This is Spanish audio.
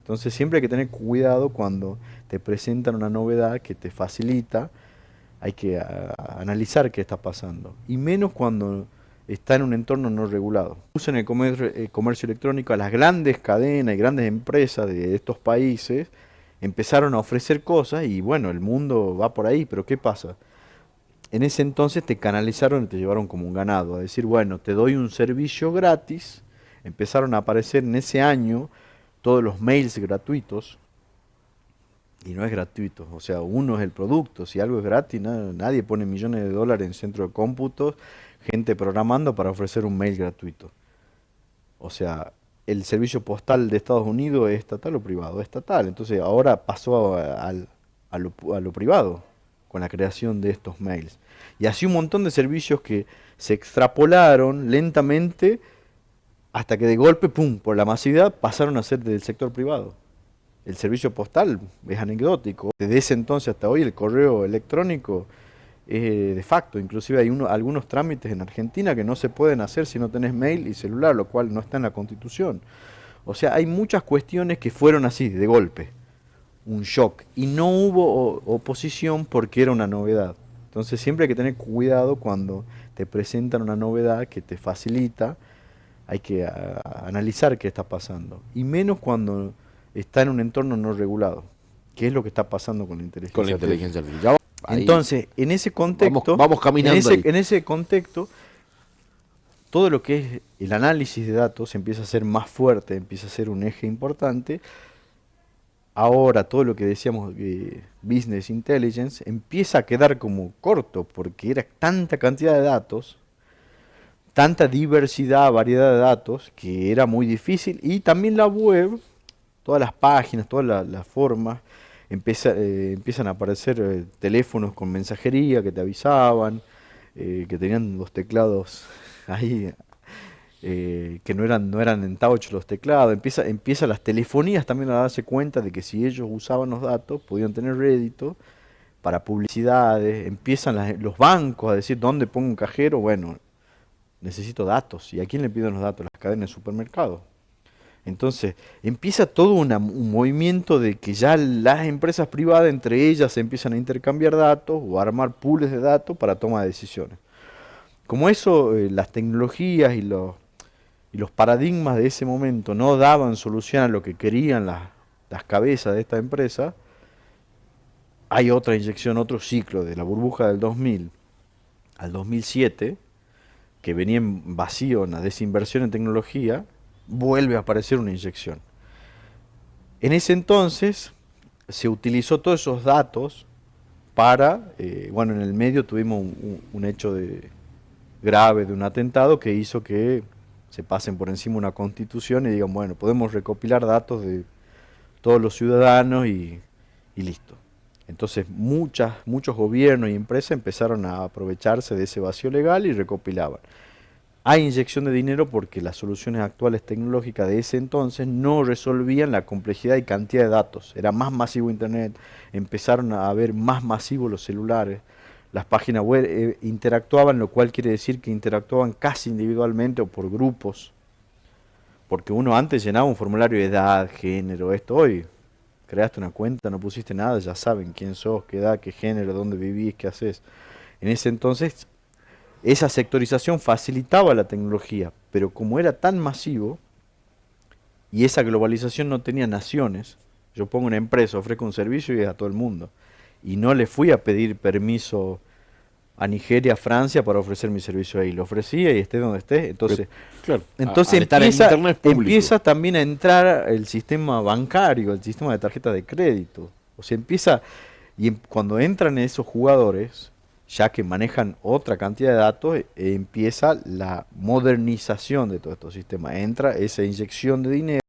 Entonces siempre hay que tener cuidado cuando te presentan una novedad que te facilita, hay que analizar qué está pasando. Y menos cuando está en un entorno no regulado. Usan el comercio electrónico, a las grandes cadenas y grandes empresas de estos países empezaron a ofrecer cosas y bueno, el mundo va por ahí, pero ¿qué pasa? En ese entonces te canalizaron y te llevaron como un ganado, a decir, bueno, te doy un servicio gratis. Empezaron a aparecer en ese año todos los mails gratuitos, y no es gratuito, o sea, uno es el producto, si algo es gratis, nadie pone millones de dólares en centro de cómputos, gente programando para ofrecer un mail gratuito. O sea, el servicio postal de Estados Unidos es estatal o privado, es estatal, entonces ahora pasó a lo privado con la creación de estos mails. Y así un montón de servicios que se extrapolaron lentamente hasta que de golpe, pum, por la masividad pasaron a ser del sector privado. El servicio postal es anecdótico. Desde ese entonces hasta hoy el correo electrónico es de facto. Inclusive hay algunos trámites en Argentina que no se pueden hacer si no tenés mail y celular, lo cual no está en la Constitución. O sea, hay muchas cuestiones que fueron así, de golpe, un shock. Y no hubo oposición porque era una novedad. Entonces siempre hay que tener cuidado cuando te presentan una novedad que te facilita, hay que analizar qué está pasando. Y menos cuando está en un entorno no regulado, que es lo que está pasando con la con la inteligencia artificial. inteligencia artificial. Ahí Entonces, en ese vamos, contexto, vamos caminando ahí. en ese contexto, todo lo que es el análisis de datos empieza a ser más fuerte, empieza a ser un eje importante. Ahora todo lo que decíamos de business intelligence empieza a quedar como corto, porque era tanta cantidad de datos, tanta diversidad, variedad de datos, que era muy difícil. Y también la web, todas las páginas, todas las formas, empiezan a aparecer teléfonos con mensajería que te avisaban, que tenían los teclados ahí, que no eran en touch los teclados. Empieza las telefonías también a darse cuenta de que si ellos usaban los datos, podían tener rédito para publicidades. Empiezan los bancos a decir, ¿dónde pongo un cajero? Bueno, necesito datos. ¿Y a quién le piden los datos? Las cadenas de supermercados. Entonces, empieza todo un movimiento de que ya las empresas privadas entre ellas empiezan a intercambiar datos o a armar pools de datos para toma de decisiones. Como eso, las tecnologías y los paradigmas de ese momento no daban solución a lo que querían las cabezas de esta empresa, hay otra inyección, otro ciclo de la burbuja del 2000 al 2007, que venía en vacío, en la desinversión en tecnología, vuelve a aparecer una inyección. En ese entonces se utilizó todos esos datos para, bueno, en el medio tuvimos un hecho grave de un atentado que hizo que se pasen por encima una constitución y digan, bueno, podemos recopilar datos de todos los ciudadanos y listo. Entonces muchos gobiernos y empresas empezaron a aprovecharse de ese vacío legal y recopilaban. Hay inyección de dinero porque las soluciones actuales tecnológicas de ese entonces no resolvían la complejidad y cantidad de datos. Era más masivo Internet, empezaron a haber más masivos los celulares, las páginas web interactuaban, lo cual quiere decir que interactuaban casi individualmente o por grupos, porque uno antes llenaba un formulario de edad, género, esto hoy. Creaste una cuenta, no pusiste nada, ya saben quién sos, qué edad, qué género, dónde vivís, qué haces. En ese entonces esa sectorización facilitaba la tecnología, pero como era tan masivo y esa globalización no tenía naciones, yo pongo una empresa, ofrezco un servicio y es a todo el mundo. Y no le fui a pedir permiso a Nigeria, a Francia para ofrecer mi servicio ahí. Lo ofrecía y esté donde esté. Pero, Entonces, claro, entonces al estar en internet público. empieza también a entrar el sistema bancario, el sistema de tarjeta de crédito. O sea, empieza, cuando entran esos jugadores, ya que manejan otra cantidad de datos, empieza la modernización de todos estos sistemas. Entra esa inyección de dinero